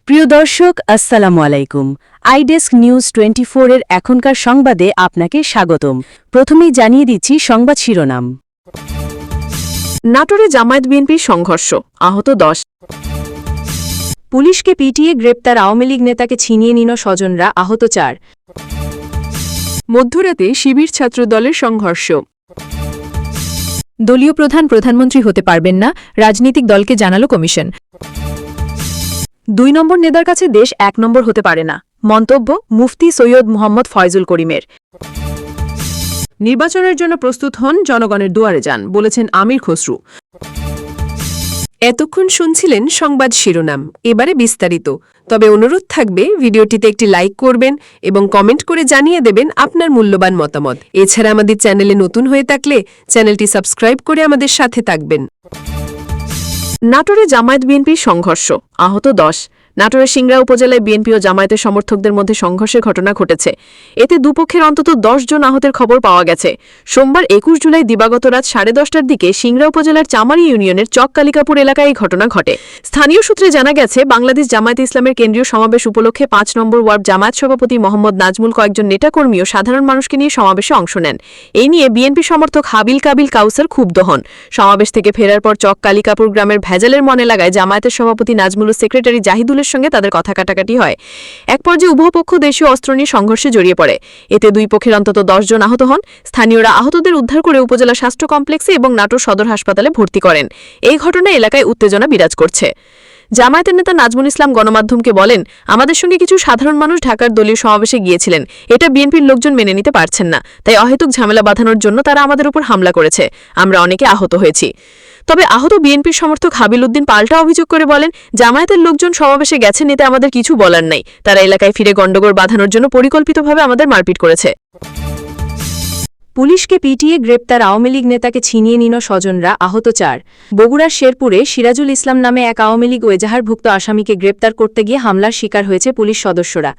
প্রিয় দর্শক, আসসালামু আলাইকুম। আইডেস্ক নিউজ 24 এর এখনকার সংবাদে আপনাকে স্বাগতম। প্রথমেই জানিয়ে দিচ্ছি সংবাদ শিরোনাম। নাটোরে জামায়াত-বিএনপির সংঘর্ষ, আহত 10। পুলিশকে পিটিয়ে গ্রেপ্তার আওয়ামী লীগ নেতাকে ছিনিয়ে নিল স্বজনরা, আহত 4। মধ্যরাতে শিবির ছাত্রদলের সংঘর্ষ। দলীয় প্রধান প্রধানমন্ত্রী হতে পারবেন না, রাজনৈতিক দলকে জানালো কমিশন। 2 নম্বর নেতার কাছে দেশ 1 নম্বর হতে পারে না, মন্তব্য মুফতি সৈয়দ মুহাম্মদ ফয়জুল করিমের। নির্বাচনের জন্য প্রস্তুত হন, জনগণের দুয়ারে যান, বলেছেন আমির খসরু। এতক্ষণ শুনছিলেন সংবাদ শিরোনাম, এবারে বিস্তারিত। তবে অনুরোধ থাকবে ভিডিওটিতে একটি লাইক করবেন এবং কমেন্ট করে জানিয়ে দেবেন আপনার মূল্যবান মতামত। এছাড়া আমাদের চ্যানেলে নতুন হয়ে থাকলে চ্যানেলটি সাবস্ক্রাইব করে আমাদের সাথে থাকবেন। নাটোরে জামায়াত-বিএনপির সংঘর্ষ, আহত 10। নাটোরের সিংড়া উপজেলায় বিএনপি ও জামায়াতের সমর্থকদের মধ্যে সংঘর্ষের ঘটনা ঘটেছে। এতে দুপক্ষের অন্তত 10 জন আহতের খবর পাওয়া গেছে। সোমবার 21 জুলাই দিবাগত রাত 10:30টার দিকে সিংড়া উপজেলার চামারি ইউনিয়নের চক কালিকাপুর এলাকায় এই ঘটনা ঘটে। স্থানীয় সূত্রে জানা গেছে, বাংলাদেশ জামায়াতে ইসলামের কেন্দ্রীয় সমাবেশ উপলক্ষে 5 নম্বর ওয়ার্ড জামায়াত সভাপতি মোহাম্মদ নাজমুল কয়েকজন নেতাকর্মী ও সাধারণ মানুষকে নিয়ে সমাবেশে অংশ নেন। এই নিয়ে বিএনপি সমর্থক হাবিল কাবিল কাউসার ক্ষুব্ধ হন। সমাবেশ থেকে ফেরার পর চক কালিকাপুর গ্রামের ভেজালের মনে লাগায় জামায়াতের সভাপতি নাজমুল ও সেক্রেটারি জাহিদুলের সঙ্গে তাদের কথা কাটাকাটি হয়। এক পর্যায়ে উভয় পক্ষ দেশীয় অস্ত্র নিয়ে সংঘর্ষে জড়িয়ে পড়ে। এতে দুই পক্ষের অন্তত 10 জন আহত হন। স্থানীয়রা আহতদের উদ্ধার করে উপজেলা স্বাস্থ্য কমপ্লেক্সে এবং নাটোর সদর হাসপাতালে ভর্তি করেন। এই ঘটনায় এলাকায় উত্তেজনা বিরাজ করছে। জামায়াতের নেতা নাজমুল ইসলাম গণমাধ্যমকে বলেন, আমাদের সঙ্গে কিছু সাধারণ মানুষ ঢাকার দলীয় সমাবেশে গিয়েছিলেন। এটা বিএনপির লোকজন মেনে নিতে পারছেন না, তাই অহেতুক ঝামেলা বাঁধানোর জন্য তারা আমাদের উপর হামলা করেছে। আমরা অনেকে আহত হয়েছি। তবে আহত বিএনপির সমর্থক হাবিল উদ্দিন পাল্টা অভিযোগ করে বলেন, জামায়াতের লোকজন সমাবেশে গেছেন, এতে আমাদের কিছু বলার নাই। তারা এলাকায় ফিরে গণ্ডগোল বাঁধানোর জন্য পরিকল্পিতভাবে আমাদের মারপিট করেছে। পুলিশকে পিটিয়ে গ্রেপ্তার আওয়ামী লীগ নেতাকে ছিনিয়ে নিল স্বজনরা, আহত 4। বগুড়ার শেরপুরে সিরাজুল ইসলাম নামে এক আওয়ামী লীগ ও এজাহারভুক্ত আসামিকে গ্রেপ্তার করতে গিয়ে হামলার শিকার হয়েছে পুলিশ সদস্যরা।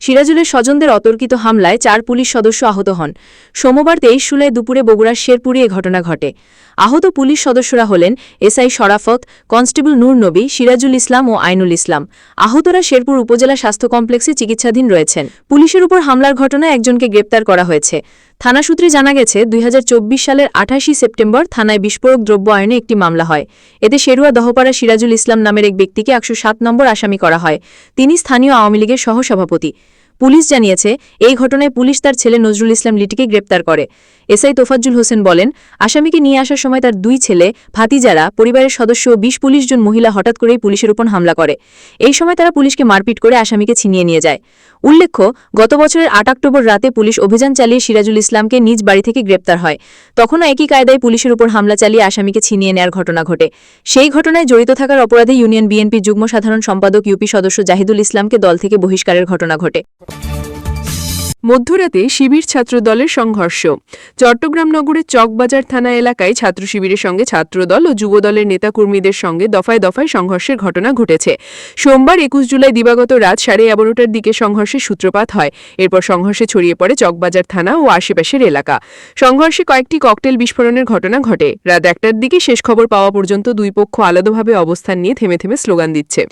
সিরাজুলের স্বজনদের অতর্কিত হামলায় 4 পুলিশ সদস্য আহত হন। সোমবার 23 জুলাই দুপুরে বগুড়ার শেরপুরে এ ঘটনা ঘটে। আহত পুলিশ সদস্যরা হলেন এসআই শরাফত, কনস্টেবল নূর নবী, সিরাজুল ইসলাম ও আইনুল ইসলাম। আহতরা শেরপুর উপজেলা স্বাস্থ্য কমপ্লেক্সে চিকিৎসাধীন রয়েছেন। পুলিশের উপর হামলার ঘটনায় একজনকে গ্রেপ্তার করা হয়েছে। থানা সূত্রে জানা গেছে, 2024 সালের 28 সেপ্টেম্বর থানায় বিস্ফোরক দ্রব্য আইনে একটি মামলা হয়। এতে শেরুয়া দহপাড়া সিরাজুল ইসলাম নামের এক ব্যক্তিকে 107 নম্বর আসামি করা হয়। তিনি স্থানীয় আওয়ামী লীগের সহসভাপতি। পুলিশ জানিয়েছে, এই ঘটনায় পুলিশ তার ছেলে নজরুল ইসলাম লিটিকে গ্রেপ্তার করে। এসআই তোফাজ্জুল হোসেন বলেন, আসামিকে নিয়ে আসার সময় তার 2 ছেলে, ভাতিজারা, পরিবারের সদস্য ও 20 পুলিশ জন মহিলা হঠাৎ করেই পুলিশের উপর হামলা করে। এই সময় তারা পুলিশকে মারপিট করে আসামিকে ছিনিয়ে নিয়ে যায়। উল্লেখ্য, গত বছরের 8 অক্টোবর রাতে পুলিশ অভিযান চালিয়ে সিরাজুল ইসলামকে নিজ বাড়ি থেকে গ্রেপ্তার হয়। তখনও একই কায়দায় পুলিশের উপর হামলা চালিয়ে আসামিকে ছিনিয়ে নেয়ার ঘটনা ঘটে। সেই ঘটনায় জড়িত থাকার অপরাধে ইউনিয়ন বিএনপি যুগ্ম সাধারণ সম্পাদক ইউপি সদস্য জাহিদুল ইসলামকে দল থেকে বহিষ্কারের ঘটনা ঘটে। মধ্যরাতে শিবির ছাত্রদলের সংঘর্ষ। চট্টগ্রাম নগরের চকবাজার থানা এলাকায় ছাত্র শিবিরের সঙ্গে ছাত্রদল ও যুবদলের নেতাকর্মীদের সঙ্গে দফায় দফায় সংঘর্ষের ঘটনা ঘটেছে। সোমবার 21 জুলাই দিবাগত রাত 11:30টার দিকে সংঘর্ষের সূত্রপাত হয়। এরপর সংঘর্ষে ছড়িয়ে পড়ে চকবাজার থানা ও আশেপাশের এলাকা। সংঘর্ষে কয়েকটি ককটেল বিস্ফোরণের ঘটনা ঘটে। রাত 1টার দিকে শেষ খবর পাওয়া পর্যন্ত দুই পক্ষ আলাদাভাবে অবস্থান নিয়ে থেমে থেমে স্লোগান দিচ্ছে।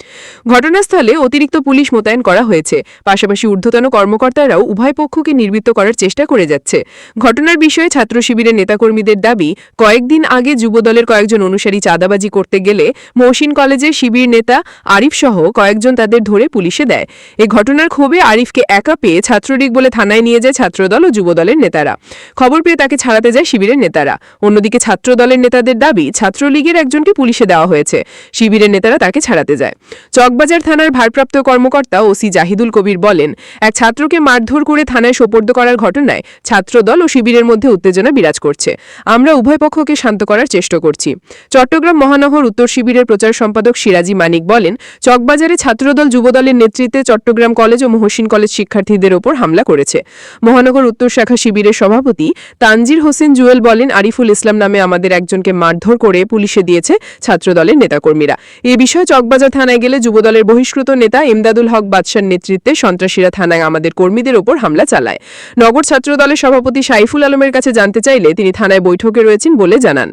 ঘটনাস্থলে অতিরিক্ত পুলিশ মোতায়েন করা হয়েছে। পাশাপাশি ঊর্ধ্বতন কর্মকর্তারাও উভয় পক্ষকে নির্বৃত্ত করার চেষ্টা করে যাচ্ছে। ঘটনার বিষয়ে ছাত্র শিবিরের নেতাকর্মীদের দাবি, কয়েকদিন আগে যুবদলের কয়েকজন অনুসারী চাঁদাবাজি করতে গেলে মহসিন কলেজের শিবির নেতা আরিফ সহ কয়েকজন তাদের ধরে পুলিশে দেয়। এই ঘটনার ক্ষোভে আরিফকে একা পেয়ে ছাত্রলীগ বলে থানায় নিয়ে যায় ছাত্রদল ও যুবদলের নেতারা। খবর পেয়ে তাকে ছাড়াতে যায় শিবিরের নেতারা। অন্যদিকে ছাত্রদলের নেতাদের দাবি, ছাত্রলীগের একজনকে পুলিশে দেওয়া হয়েছে। শিবিরের নেতারা তাকে ছাড়াতে যায়। চকবাজার থানার ভারপ্রাপ্ত কর্মকর্তা ওসি জাহিদুল কবির বলেন, এক ছাত্রকে মারধর করে থানায় সোপর্দ করার ঘটনায় ছাত্রদল ও শিবিরের মধ্যে উত্তেজনা বিরাজ করছে। আমরা উভয় পক্ষকে শান্ত করার চেষ্টা করছি। চট্টগ্রাম মহানগর উত্তর শিবিরের প্রচার সম্পাদক সিরাজি মানিক বলেন, চকবাজারে ছাত্রদল যুবদলের নেতৃত্বে চট্টগ্রাম কলেজ ও মহসিন কলেজ শিক্ষার্থীদের ওপর হামলা করেছে। মহানগর উত্তর শাখা শিবিরের সভাপতি তানজির হোসেন জুয়েল বলেন, আরিফুল ইসলাম নামে আমাদের একজনকে মারধর করে পুলিশে দিয়েছে ছাত্রদলের নেতাকর্মীরা। এ বিষয়ে চকবাজার থানায় গেলে যুবদলের বহিষ্কৃত নেতা ইমদাদুল হক বাদশার নেতৃত্বে সন্ত্রাসীরা থানায় আমাদের কর্মীদের ওপর হামলা চালায়। নগর ছাত্রদলের সভাপতি সাইফুল আলমের কাছে জানতে চাইলে তিনি থানায় বৈঠকে রয়েছেন বলে জানান।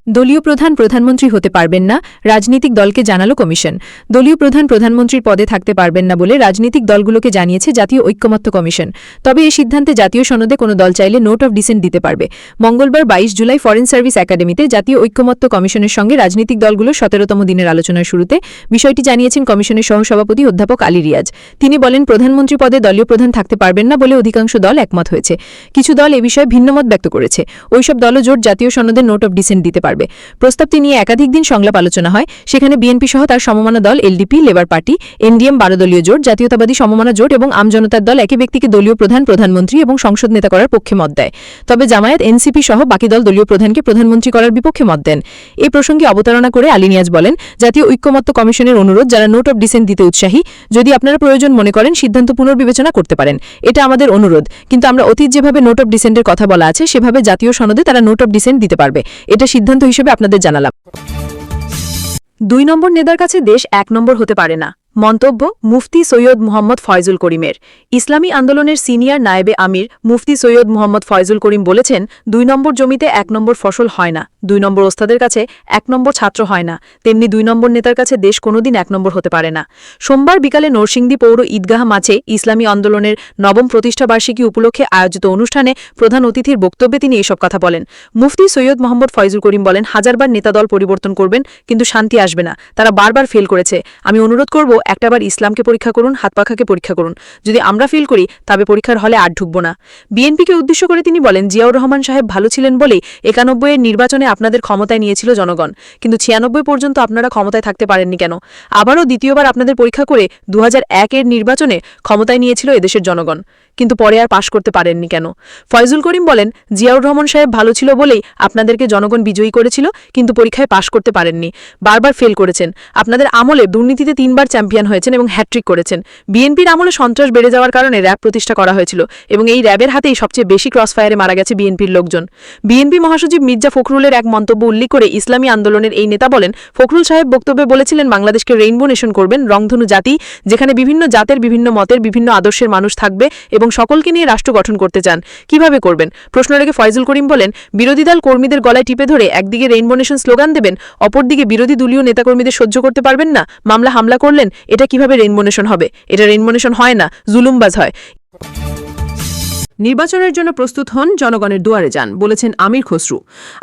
দলীয় প্রধান প্রধানমন্ত্রী হতে পারবেন না, রাজনৈতিক দলকে জানালো কমিশন। দলীয় প্রধান প্রধানমন্ত্রীর পদে থাকতে পারবেন না বলে রাজনৈতিক দলগুলোকে জানিয়েছে জাতীয় ঐক্যমত্য কমিশন। তবে এই সিদ্ধান্তে জাতীয় সনদে কোনো দল চাইলে নোট অফ ডিসেন্ট দিতে পারবে। মঙ্গলবার 22 জুলাই ফরেন সার্ভিস একাডেমিতে জাতীয় ঐক্যমত্য কমিশনের সঙ্গে রাজনৈতিক দলগুলোর 17তম দিনের আলোচনার শুরুতে বিষয়টি জানিয়েছেন কমিশনের সহসভাপতি অধ্যাপক আলী রিয়াজ। তিনি বলেন, প্রধানমন্ত্রী পদে দলীয় প্রধান থাকতে পারবেন না বলে অধিকাংশ দল একমত হয়েছে। কিছু দল এ বিষয়ে ভিন্নমত ব্যক্ত করেছে। ওইসব দলও জোট জাতীয় সনদে নোট অফ ডিসেন্ট দিতে পারবে। প্রস্তাবটি নিয়ে একাধিক দিন সংলাপ আলোচনা হয়। সেখানে বিএনপি সহ তার সমমনা দল এলডিপি, লেবার পার্টি, এনডিএম 12 দলীয় জোট, জাতীয়তাবাদী সমমনা জোট এবং আমজনতার দল একই ব্যক্তিকে দলীয় প্রধান, প্রধানমন্ত্রী এবং সংসদ নেতা করার পক্ষে মত দেয়। তবে জামায়াত, এনসিপি সহ বাকি দল দলীয় প্রধানকে প্রধানমন্ত্রী করার বিপক্ষে মত দেন। এই প্রসঙ্গে অবতারণা করে আলী নিয়াজ বলেন, জাতীয় ঐক্যমত্য কমিশনের অনুরোধ, যারা নোট অফ ডিসেন্ট দিতে উৎসাহী, যদি আপনারা প্রয়োজন মনে করেন সিদ্ধান্ত পুনর্বিবেচনা করতে পারেন। এটা আমাদের অনুরোধ। কিন্তু আমরা অতীত যেভাবে নোট অফ ডিসেন্টের কথা বলা আছে সেভাবে জাতীয় সনদে তারা নোট অফ ডিসেন্ট দিতে পারবে। এটা সিদ্ধান্ত হিসেবে আপনাদের জানালাম। 2 নম্বর নেতার কাছে দেশ 1 নম্বর হতে পারে না। মন্তব্য মুফতি সৈয়দ মুহাম্মদ ফয়জুল করিমের। ইসলামী আন্দোলনের সিনিয়র নায়েবে আমির মুফতি সৈয়দ মুহাম্মদ ফয়জুল করিম বলেছেন, 2 নম্বর জমিতে 1 নম্বর ফসল হয় না, 2 নম্বর ওস্তাদের কাছে 1 নম্বর ছাত্র হয় না, তেমনি 2 নম্বর নেতার কাছে দেশ কোনোদিন 1 নম্বর হতে পারে না। সোমবার বিকালে নরসিংদী পৌর ঈদগাহ মাঠে ইসলামী আন্দোলনের 9ম প্রতিষ্ঠাবার্ষিকী উপলক্ষে আয়োজিত অনুষ্ঠানে প্রধান অতিথির বক্তব্যে তিনি এসব কথা বলেন। মুফতি সৈয়দ মুহাম্মদ ফয়জুল করিম বলেন, হাজারবার নেতাদল পরিবর্তন করবেন কিন্তু শান্তি আসবে না। তারা বারবার ফেল করেছে। আমি অনুরোধ করব, একটাবার ইসলামকে পরীক্ষা করুন, হাতপাখাকে পরীক্ষা করুন। যদি আমরা ফেল করি তবে পরীক্ষার হলে আর ঢুকব না। বিএনপিকে উদ্দেশ্য করে তিনি বলেন, জিয়াউর রহমান সাহেব ভালো ছিলেন বলেই 91 এর নির্বাচনে আপনাদের ক্ষমতায় নিয়েছিল জনগণ, কিন্তু 96 পর্যন্ত আপনারা ক্ষমতায় থাকতে পারেননি কেন? আবারও দ্বিতীয়বার আপনাদের পরীক্ষা করে 2001 এর নির্বাচনে ক্ষমতায় নিয়েছিল এদেশের জনগণ, কিন্তু পরে আর পাশ করতে পারেননি কেন? ফয়জুল করিম বলেন, জিয়াউর রহমান সাহেব ভালো ছিল বলেই আপনাদেরকে জনগণ বিজয়ী করেছিল, কিন্তু পরীক্ষায় পাশ করতে পারেননি, বারবার ফেল করেছেন। আপনাদের আমলে দুর্নীতিতে 3 বার চ্যাম্পিয়ন হয়েছেন এবং হ্যাট্রিক করেছেন। বিএনপির আমলে সন্ত্রাস বেড়ে যাওয়ার কারণে র্যাব প্রতিষ্ঠা করা হয়েছিল এবং এই র্যাবের হাতেই সবচেয়ে বেশি ক্রসফায়ারে মারা গেছে বিএনপির লোকজন। বিএনপি মহাসচিব মির্জা ফখরুলের এক মন্তব্য উল্লেখ করে ইসলামী আন্দোলনের এই নেতা বলেন, ফখরুল সাহেব বক্তব্যে বলেছিলেন, বাংলাদেশকে রেইনবো নেশন করবেন, রংধনু জাতি, যেখানে বিভিন্ন জাতের, বিভিন্ন মতের, বিভিন্ন আদর্শের মানুষ থাকবে এবং সকলকে নিয়ে রাষ্ট্র গঠন করতে চান। কিভাবে করবেন? প্রশ্ন রেখে ফয়জুল করিম বলেন, বিরোধী দল কর্মীদের গলায় টিপে ধরে একদিকে রেইনবো নেশন স্লোগান দেবেন, অপরদিকে বিরোধী দলীয় নেতাকর্মীদের সহ্য করতে পারবেন না, মামলা হামলা করলেন। এটা কিভাবে রেইনবো নেশন হবে? এটা রেইনবো নেশন হয় না, জুলুমবাজ হয়। নির্বাচনের জন্য প্রস্তুত হন, জনগণের দুয়ারে যান, বলেছেন আমির খসরু।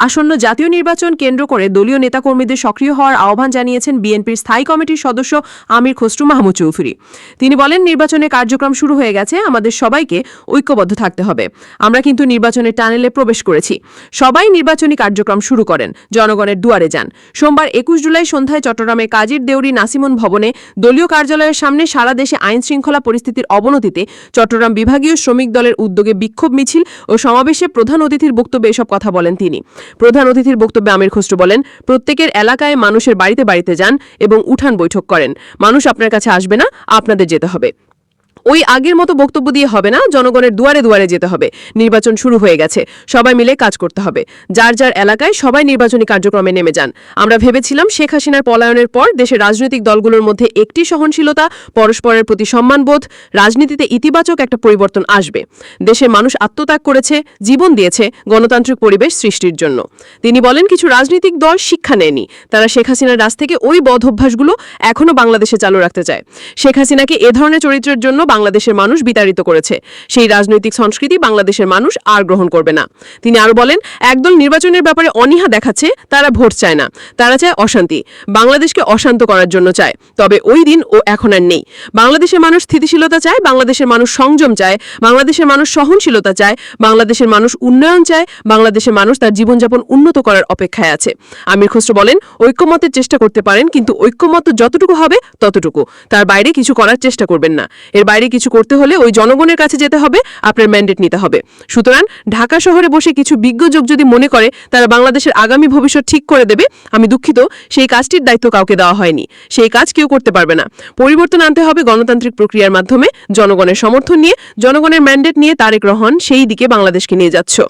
আসন্ন জাতীয় নির্বাচন কেন্দ্র করে দলীয় নেতাকর্মীদের সক্রিয় হওয়ার আহ্বান জানিয়েছেন বিএনপির স্থায়ী কমিটির সদস্য আমির খসরু মাহমুদ চৌধুরী। তিনি বলেন, নির্বাচনের কার্যক্রম শুরু হয়ে গেছে, আমাদের সবাইকে ঐক্যবদ্ধ থাকতে হবে। আমরা কিন্তু নির্বাচনের টানেলে প্রবেশ করেছি। সবাই নির্বাচনী কার্যক্রম শুরু করেন, জনগণের দুয়ারে যান। সোমবার 21 জুলাই সন্ধ্যায় চট্টগ্রামের কাজীর দেউরি নাসিমন ভবনে দলীয় কার্যালয়ের সামনে সারা দেশে আইন শৃঙ্খলা পরিস্থিতির অবনতিতে চট্টগ্রাম বিভাগীয় শ্রমিক দলের উদ্যোগে বিক্ষোভ মিছিল ও সমাবেশে প্রধান অতিথির বক্তব্যে এসব কথা বলেন তিনি। প্রধান অতিথির বক্তব্যে আমির খসরু বলেন, প্রত্যেকের এলাকায় মানুষের বাড়িতে বাড়িতে যান এবং উঠান বৈঠক করেন। মানুষ আপনার কাছে আসবে না, আপনাদের যেতে হবে। ওই আগের মতো বক্তব্য দিয়ে হবে না, জনগণের দুয়ারে দুয়ারে যেতে হবে। নির্বাচন শুরু হয়ে গেছে, সবাই মিলে কাজ করতে হবে। যার যার এলাকায় সবাই নির্বাচনী কার্যক্রমে নেমে যান। আমরা ভেবেছিলাম শেখ হাসিনার পলায়নের পর দেশের রাজনৈতিক দলগুলোর মধ্যে একটি সহনশীলতা, পরস্পরের প্রতি সম্মানবোধ, রাজনীতিতে ইতিবাচক একটা পরিবর্তন আসবে। দেশের মানুষ আত্মত্যাগ করেছে, জীবন দিয়েছে গণতান্ত্রিক পরিবেশ সৃষ্টির জন্য। তিনি বলেন, কিছু রাজনৈতিক দল শিক্ষা নেয়নি, তারা শেখ হাসিনার রাজ থেকে ওই বদ অভ্যাসগুলো এখনো বাংলাদেশে চালু রাখতে চায়। শেখ হাসিনাকে এ ধরনের চরিত্রের জন্য বাংলাদেশের মানুষ বিতাড়িত করেছে। সেই রাজনৈতিক সংস্কৃতি বাংলাদেশের মানুষ আর গ্রহণ করবে না। তিনি আরো বলেন, একদল নির্বাচনের ব্যাপারে অনীহা দেখাচ্ছে, তারা ভোট চায় না, তারা চায় অশান্তি, বাংলাদেশকে অশান্ত করার জন্য চায়। তবে ওই দিন ও এখন আর নেই। বাংলাদেশের মানুষ স্থিতিশীলতা চায়, বাংলাদেশের মানুষ সংযম চায়, বাংলাদেশের মানুষ সহনশীলতা চায়, বাংলাদেশের মানুষ উন্নয়ন চায়, বাংলাদেশের মানুষ তার জীবনযাপন উন্নত করার অপেক্ষায় আছে। আমির খসরু বলেন, ঐক্যমতের চেষ্টা করতে পারেন, কিন্তু ঐক্যমত যতটুকু হবে ততটুকু, তার বাইরে কিছু করার চেষ্টা করবেন না। এর বাইরে কিছু করতে হলে ওই জনগণের কাছে যেতে হবে, আপনার ম্যান্ডেট নিতে হবে। সুতরাং ঢাকা শহরে বসে কিছু বিজ্ঞযোগ যদি মনে করে তারা বাংলাদেশের আগামী ভবিষ্যৎ ঠিক করে দেবে, আমি দুঃখিত, সেই কাজটির দায়িত্ব কাউকে দেওয়া হয়নি। সেই কাজ কেউ করতে পারবে না। পরিবর্তন আনতে হবে গণতান্ত্রিক প্রক্রিয়ার মাধ্যমে, জনগণের সমর্থন নিয়ে, জনগণের ম্যান্ডেট নিয়ে। তারেক রহমান সেই দিকে বাংলাদেশকে নিয়ে যাচ্ছে।